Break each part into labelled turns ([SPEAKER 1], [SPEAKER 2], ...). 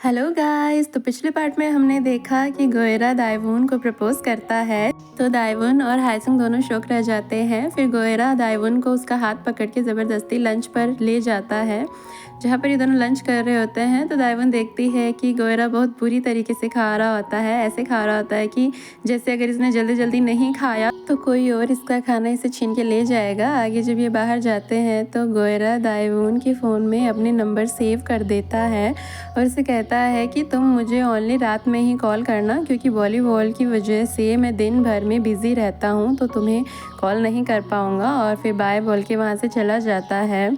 [SPEAKER 1] Hello guys. तो पिछले part में हमने देखा कि गोयरा दाइवून को प्रपोज करता है। तो दाइवून और हायसुंग दोनों शॉक रह जाते हैं। फिर गोयरा दाइवून को उसका हाथ पकड़ के ज़बरदस्ती लंच पर ले जाता है, जहाँ पर ये दोनों लंच कर रहे होते हैं। तो दाइवून देखती है कि गोयरा बहुत बुरी तरीके से खा रहा होता है। ऐसे खा रहा होता है कि जैसे अगर इसने जल्दी जल्दी नहीं खाया तो कोई और इसका खाना इसे छीन के ले जाएगा। आगे जब ये बाहर जाते हैं तो गोयरा दाइवून के फ़ोन में अपने नंबर सेव कर देता है और उसे कहता है कि तुम मुझे ओनली रात में ही कॉल करना, क्योंकि वॉलीबॉल की वजह से मैं दिन भर में बिज़ी रहता हूँ, तो तुम्हें कॉल नहीं कर पाऊँगा। और फिर बाय बोल के वहाँ से चला जाता है,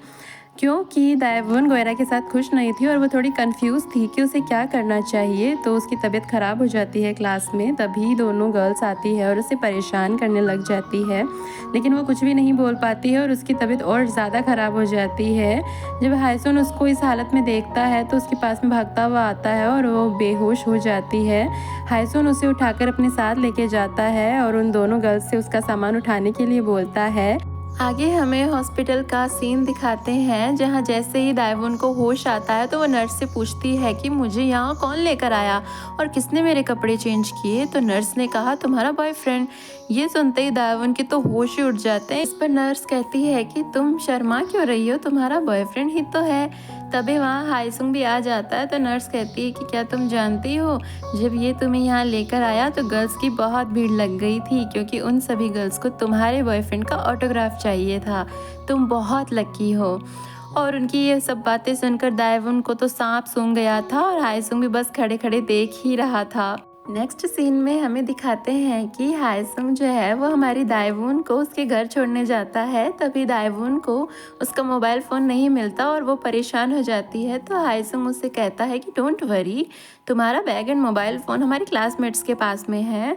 [SPEAKER 1] क्योंकि दाइवून गोयरा के साथ खुश नहीं थी और वो थोड़ी कंफ्यूज थी कि उसे क्या करना चाहिए। तो उसकी तबीयत ख़राब हो जाती है क्लास में। तभी दोनों गर्ल्स आती है और उसे परेशान करने लग जाती है, लेकिन वो कुछ भी नहीं बोल पाती है और उसकी तबीयत और ज़्यादा ख़राब हो जाती है। जब हायसुन उसको इस हालत में देखता है तो उसके पास में भागता हुआ आता है और वो बेहोश हो जाती है। हायसुन उसे उठाकर अपने साथ लेके जाता है और उन दोनों गर्ल्स से उसका सामान उठाने के लिए बोलता है। आगे हमें हॉस्पिटल का सीन दिखाते हैं, जहां जैसे ही दाइवून को होश आता है तो वो नर्स से पूछती है कि मुझे यहाँ कौन लेकर आया और किसने मेरे कपड़े चेंज किए। तो नर्स ने कहा तुम्हारा बॉयफ्रेंड। ये सुनते ही दाइवून के तो होश ही उड़ जाते हैं। इस पर नर्स कहती है कि तुम शर्मा क्यों रही हो, तुम्हारा बॉयफ्रेंड ही तो है। तभी वहाँ हायसुंग भी आ जाता है। तो नर्स कहती है कि क्या तुम जानती हो, जब ये तुम्हें यहाँ लेकर आया तो गर्ल्स की बहुत भीड़ लग गई थी, क्योंकि उन सभी गर्ल्स को तुम्हारे बॉयफ्रेंड का ऑटोग्राफ चाहिए था। तुम बहुत लकी हो। और उनकी ये सब बातें सुनकर दाइवून को तो सांप सूंघ गया था और हायसुंग भी बस खड़े खड़े देख ही रहा था। नेक्स्ट सीन में हमें दिखाते हैं कि हायसुंग जो है वो हमारी दाइवून को उसके घर छोड़ने जाता है। तभी दाइवून को उसका मोबाइल फ़ोन नहीं मिलता और वो परेशान हो जाती है। तो हायसुंग उससे कहता है कि डोंट वरी, तुम्हारा बैग एंड मोबाइल फ़ोन हमारी क्लासमेट्स के पास में है।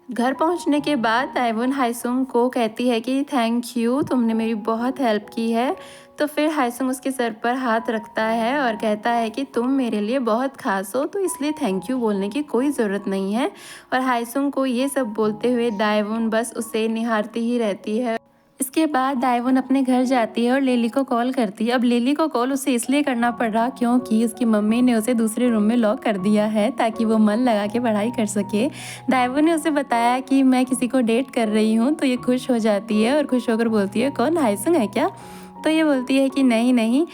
[SPEAKER 1] घर पहुंचने के बाद दाइवून हायसुंग को कहती है कि थैंक यू, तुमने मेरी बहुत हेल्प की है। तो फिर हायसुंग उसके सर पर हाथ रखता है और कहता है कि तुम मेरे लिए बहुत खास हो, तो इसलिए थैंक यू बोलने की कोई ज़रूरत नहीं है। और हायसुंग को ये सब बोलते हुए दाइवून बस उसे निहारती ही रहती है। इसके बाद दाइवून अपने घर जाती है और लिली को कॉल करती है। अब लिली को कॉल उसे इसलिए करना पड़ रहा क्योंकि उसकी मम्मी ने उसे दूसरे रूम में लॉक कर दिया है ताकि वो मन लगा के पढ़ाई कर सके। दाइवून ने उसे बताया कि मैं किसी को डेट कर रही हूँ। तो ये खुश हो जाती है और खुश होकर बोलती है कौन, हायसुंग है क्या? तो ये बोलती है कि नहीं नहीं,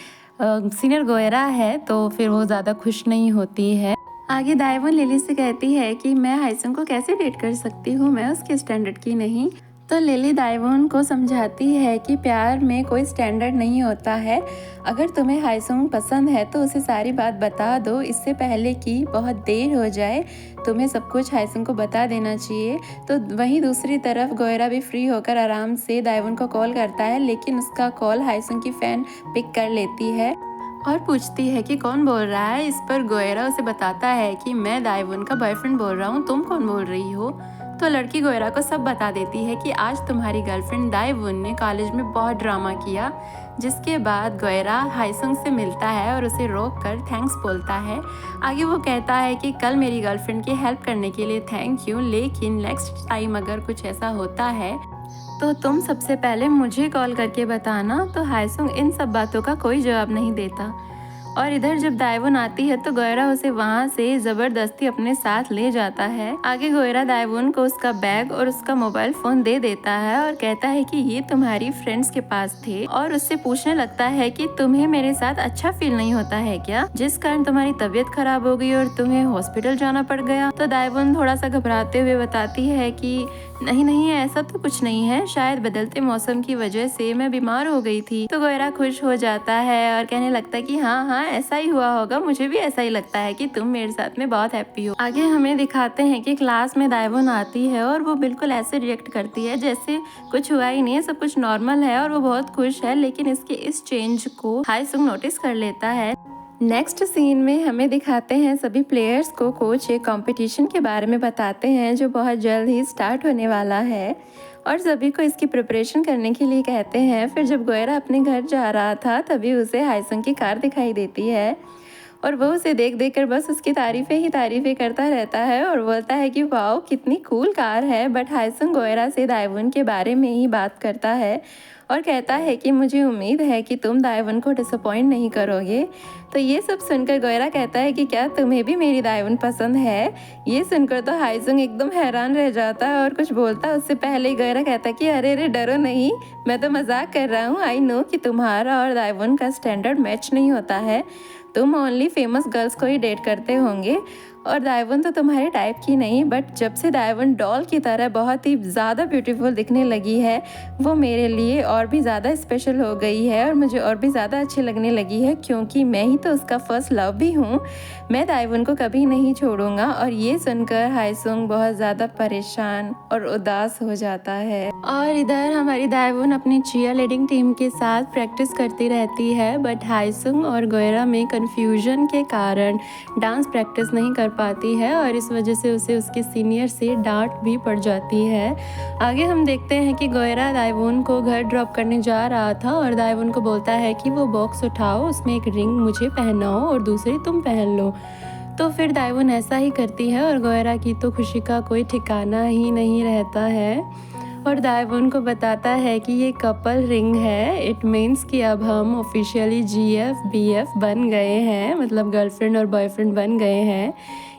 [SPEAKER 1] सीनियर गोयरा है। तो फिर वो ज़्यादा खुश नहीं होती है। आगे दाइवून लिली से कहती है कि मैं हायसुंग को कैसे डेट कर सकती हूँ, मैं उसके स्टैंडर्ड की नहीं। तो लिली दाइवून को समझाती है कि प्यार में कोई स्टैंडर्ड नहीं होता है। अगर तुम्हें हायसुंग पसंद है तो उसे सारी बात बता दो, इससे पहले कि बहुत देर हो जाए। तुम्हें सब कुछ हायसुंग को बता देना चाहिए। तो वहीं दूसरी तरफ गोयरा भी फ्री होकर आराम से दाइवून को कॉल करता है, लेकिन उसका कॉल हायसुंग की फ़ैन पिक कर लेती है और पूछती है कि कौन बोल रहा है। इस पर गोयरा उसे बताता है कि मैं दाइवून का बॉयफ्रेंड बोल रहा हूँ, तुम कौन बोल रही हो। तो लड़की गोयरा को सब बता देती है कि आज तुम्हारी गर्लफ्रेंड दाइवून ने कॉलेज में बहुत ड्रामा किया। जिसके बाद गोयरा हायसुंग से मिलता है और उसे रोक कर थैंक्स बोलता है। आगे वो कहता है कि कल मेरी गर्लफ्रेंड की हेल्प करने के लिए थैंक यू, लेकिन नेक्स्ट टाइम अगर कुछ ऐसा होता है तो तुम सबसे पहले मुझे कॉल करके बताना। तो हायसुंग इन सब बातों का कोई जवाब नहीं देता। और इधर जब दाइवून आती है तो गोयरा उसे वहाँ से ज़बरदस्ती अपने साथ ले जाता है। आगे गोयरा दाइवून को उसका बैग और उसका मोबाइल फ़ोन दे देता है और कहता है कि ये तुम्हारी फ्रेंड्स के पास थे, और उससे पूछने लगता है कि तुम्हें मेरे साथ अच्छा फील नहीं होता है क्या, जिस कारण तुम्हारी तबीयत खराब हो गई और तुम्हें हॉस्पिटल जाना पड़ गया। तो दाइवून थोड़ा सा घबराते हुए बताती है कि नहीं नहीं, ऐसा तो कुछ नहीं है, शायद बदलते मौसम की वजह से मैं बीमार हो गई थी। तो गोयरा खुश हो जाता है और कहने लगता है कि हाँ हाँ ऐसा ही हुआ होगा, मुझे भी ऐसा ही लगता है कि तुम मेरे साथ में बहुत हैप्पी हो। आगे हमें दिखाते हैं कि क्लास में दाइवून आती है और वो बिल्कुल ऐसे रिएक्ट करती है जैसे कुछ हुआ ही नहीं है, सब कुछ नॉर्मल है और वो बहुत खुश है। लेकिन इसके इस चेंज को हायसुंग नोटिस कर लेता है। नेक्स्ट सीन में हमें दिखाते हैं सभी प्लेयर्स को कोच एक कंपटीशन के बारे में बताते हैं जो बहुत जल्द ही स्टार्ट होने वाला है, और सभी को इसकी प्रिपरेशन करने के लिए कहते हैं। फिर जब गोयरा अपने घर जा रहा था तभी उसे हायसुंग की कार दिखाई देती है और वो उसे देख देख कर बस उसकी तारीफ़ें ही तारीफ़ें करता रहता है और बोलता है कि वाओ कितनी कूल कार है। बट हायसुंग गोयरा से दाइवून के बारे में ही बात करता है और कहता है कि मुझे उम्मीद है कि तुम दायवन को डिसअपॉइंट नहीं करोगे। तो ये सब सुनकर गोयरा कहता है कि क्या तुम्हें भी मेरी दायवन पसंद है। ये सुनकर तो हाइसुंग एकदम हैरान रह जाता है और कुछ बोलता है उससे पहले ही गोयरा कहता है कि अरे अरे डरो नहीं, मैं तो मजाक कर रहा हूँ। आई नो कि तुम्हारा और दायवन का स्टैंडर्ड मैच नहीं होता है, तुम ओनली फेमस गर्ल्स को ही डेट करते होंगे और दायवन तो तुम्हारे टाइप की नहीं। बट जब से दायवन डॉल की तरह बहुत ही ज़्यादा ब्यूटीफुल दिखने लगी है, वो मेरे लिए और भी ज़्यादा स्पेशल हो गई है और मुझे और भी ज़्यादा अच्छी लगने लगी है, क्योंकि मैं ही तो उसका फर्स्ट लव भी हूँ। मैं दायवन को कभी नहीं छोड़ूंगा। और ये सुनकर हाइसुंग बहुत ज़्यादा परेशान और उदास हो जाता है। और इधर हमारी दायवन अपनी चीयर लीडिंग टीम के साथ प्रैक्टिस करती रहती है, बट हाइसुंग और गोयरा में कन्फ्यूजन के कारण डांस प्रैक्टिस नहीं कर पाती है और इस वजह से उसे उसके सीनियर से डांट भी पड़ जाती है। आगे हम देखते हैं कि गोयरा दायवून को घर ड्रॉप करने जा रहा था और दायवून को बोलता है कि वो बॉक्स उठाओ, उसमें एक रिंग मुझे पहनाओ और दूसरी तुम पहन लो। तो फिर दायवून ऐसा ही करती है और गोयरा की तो खुशी का कोई ठिकाना ही नहीं रहता है और दायवून को बताता है कि ये कपल रिंग है। इट मीन्स कि अब हम ऑफिशियली GF BF बन गए हैं, मतलब गर्लफ्रेंड और बॉयफ्रेंड बन गए हैं।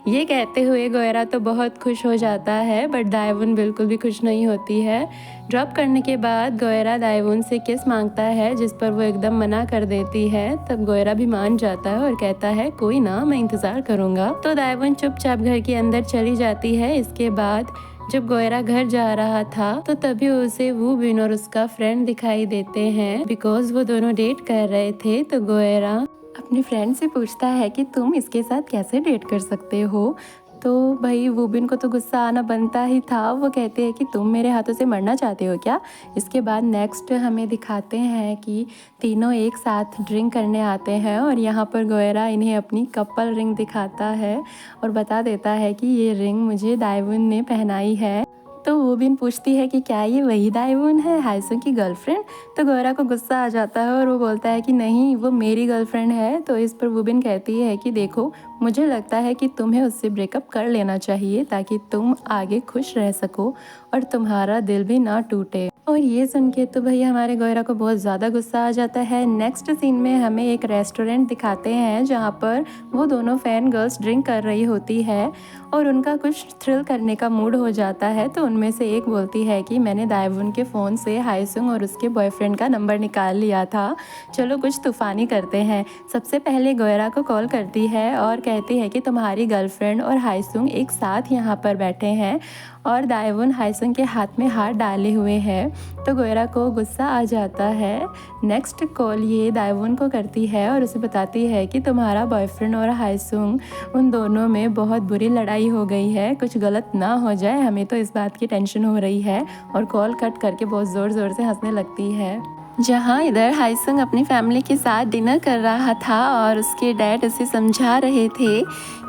[SPEAKER 1] ये कहते हुए गोयरा तो बहुत खुश हो जाता है, बट दायवून बिल्कुल भी खुश नहीं होती है। ड्रॉप करने के बाद गोयरा दायवून से किस मांगता है, जिस पर वो एकदम मना कर देती है। तब गोयरा भी मान जाता है और कहता है कोई ना, मैं इंतज़ार करूँगा। तो दायवून चुपचाप घर के अंदर चली जाती है। इसके बाद जब गोयरा घर जा रहा था तो तभी उसे वू बिन और उसका फ्रेंड दिखाई देते हैं, बिकॉज वो दोनों डेट कर रहे थे। तो गोयरा अपने फ्रेंड से पूछता है कि तुम इसके साथ कैसे डेट कर सकते हो। तो भाई वूबिन को तो गुस्सा आना बनता ही था। वो कहते हैं कि तुम मेरे हाथों से मरना चाहते हो क्या। इसके बाद नेक्स्ट हमें दिखाते हैं कि तीनों एक साथ ड्रिंक करने आते हैं और यहाँ पर गोयरा इन्हें अपनी कपल रिंग दिखाता है और बता देता है कि ये रिंग मुझे दायवून ने पहनाई है। तो वूबिन पूछती है कि क्या ये वही दायवून है, हाइसुंग की गर्लफ्रेंड। तो गोयरा को गुस्सा आ जाता है और वो बोलता है कि नहीं, वो मेरी गर्लफ्रेंड है। तो इस पर वूबिन कहती है कि देखो, मुझे लगता है कि तुम्हें उससे ब्रेकअप कर लेना चाहिए ताकि तुम आगे खुश रह सको और तुम्हारा दिल भी ना टूटे। और ये सुन के तो भाई हमारे गोयरा को बहुत ज़्यादा गुस्सा आ जाता है। नेक्स्ट सीन में हमें एक रेस्टोरेंट दिखाते हैं जहाँ पर वो दोनों फैन गर्ल्स ड्रिंक कर रही होती है और उनका कुछ थ्रिल करने का मूड हो जाता है। तो उनमें से एक बोलती है कि मैंने दायवून के फ़ोन से हाइसुंग और उसके बॉयफ्रेंड का नंबर निकाल लिया था, चलो कुछ तूफ़ानी करते हैं। सबसे पहले गोयरा को कॉल करती है और कहती है कि तुम्हारी गर्लफ्रेंड और हाइसुंग एक साथ यहाँ पर बैठे हैं और दायवून हाइसुंग के हाथ में हाथ डाले हुए हैं। तो गोयरा को गुस्सा आ जाता है। नेक्स्ट कॉल ये दायवून को करती है और उसे बताती है कि तुम्हारा बॉयफ्रेंड और हाइसुंग, उन दोनों में बहुत बुरी लड़ाई हो गई है, कुछ गलत ना हो जाए, हमें तो इस बात की टेंशन हो रही है। और कॉल कट करके बहुत ज़ोर ज़ोर से हंसने लगती है। जहाँ इधर हाइसुंग अपनी फैमिली के साथ डिनर कर रहा था और उसके डैड उसे समझा रहे थे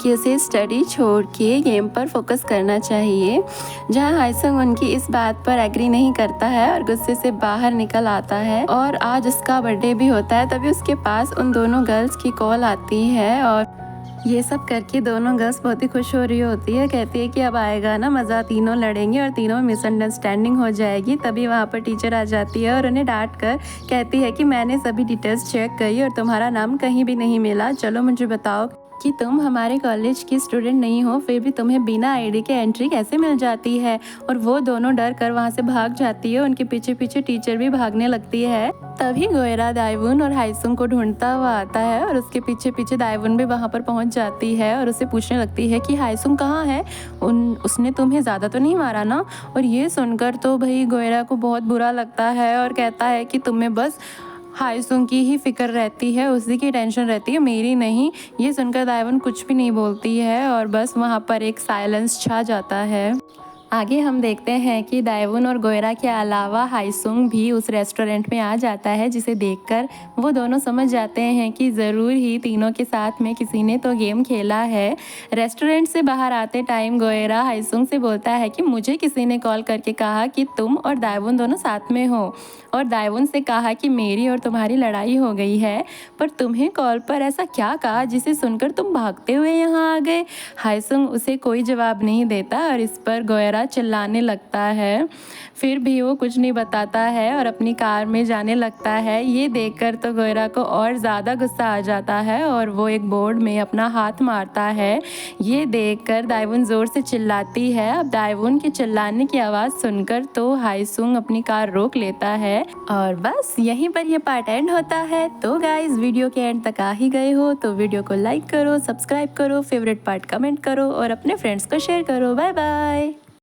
[SPEAKER 1] कि उसे स्टडी छोड़ के गेम पर फोकस करना चाहिए। जहाँ हाइसुंग उनकी इस बात पर एग्री नहीं करता है और गुस्से से बाहर निकल आता है। और आज उसका बर्थडे भी होता है, तभी उसके पास उन दोनों गर्ल्स की कॉल आती है और ये सब करके दोनों गर्ल्स बहुत ही खुश हो रही होती है। कहती है कि अब आएगा ना मज़ा, तीनों लड़ेंगे और तीनों मिसअंडरस्टैंडिंग हो जाएगी। तभी वहाँ पर टीचर आ जाती है और उन्हें डांट कर कहती है कि मैंने सभी डिटेल्स चेक करी और तुम्हारा नाम कहीं भी नहीं मिला। चलो मुझे बताओ कि तुम हमारे कॉलेज की स्टूडेंट नहीं हो, फिर भी तुम्हें बिना आईडी के एंट्री कैसे मिल जाती है। और वो दोनों डर कर वहाँ से भाग जाती है। उनके पीछे पीछे टीचर भी भागने लगती है। तभी गोयरा दायवून और हाइसुंग को ढूंढता हुआ आता है और उसके पीछे पीछे दायवून भी वहाँ पर पहुँच जाती है और उससे पूछने लगती है कि हाइसुंग कहाँ है, उसने तुम्हें ज़्यादा तो नहीं मारा ना। और ये सुनकर तो भाई गोयरा को बहुत बुरा लगता है और कहता है कि तुम्हें बस हाइसुंग की ही फिक्र रहती है, उसी की टेंशन रहती है, मेरी नहीं। ये सुनकर दायवून कुछ भी नहीं बोलती है और बस वहाँ पर एक साइलेंस छा जाता है। आगे हम देखते हैं कि दायवून और गोयरा के अलावा हाइसुंग भी उस रेस्टोरेंट में आ जाता है, जिसे देखकर वो दोनों समझ जाते हैं कि ज़रूर ही तीनों के साथ में किसी ने तो गेम खेला है। रेस्टोरेंट से बाहर आते टाइम गोयरा हाइसुंग से बोलता है कि मुझे किसी ने कॉल करके कहा कि तुम और दायवून दोनों साथ में हो और दायवून से कहा कि मेरी और तुम्हारी लड़ाई हो गई है, पर तुम्हें कॉल पर ऐसा क्या कहा जिसे सुनकर तुम भागते हुए यहाँ आ गए। हाइसुंग उसे कोई जवाब नहीं देता और इस पर गोयरा गोयरा चिल्लाने लगता है। फिर भी वो कुछ नहीं बताता है और अपनी कार में जाने लगता है। ये देखकर तो गोयरा को और ज़्यादा गुस्सा आ जाता है और वो एक बोर्ड में अपना हाथ मारता है। ये देखकर दाइवुन ज़ोर से चिल्लाती है। अब दाइवुन के चिल्लाने की आवाज़ सुनकर तो हाईसुंग अपनी कार रोक लेता है और बस यहीं पर ये पार्ट एंड होता है। तो गाइस वीडियो के एंड तक आ ही गए हो तो वीडियो को लाइक करो, सब्सक्राइब करो, फेवरेट पार्ट कमेंट करो और अपने फ्रेंड्स को शेयर करो। Bye bye.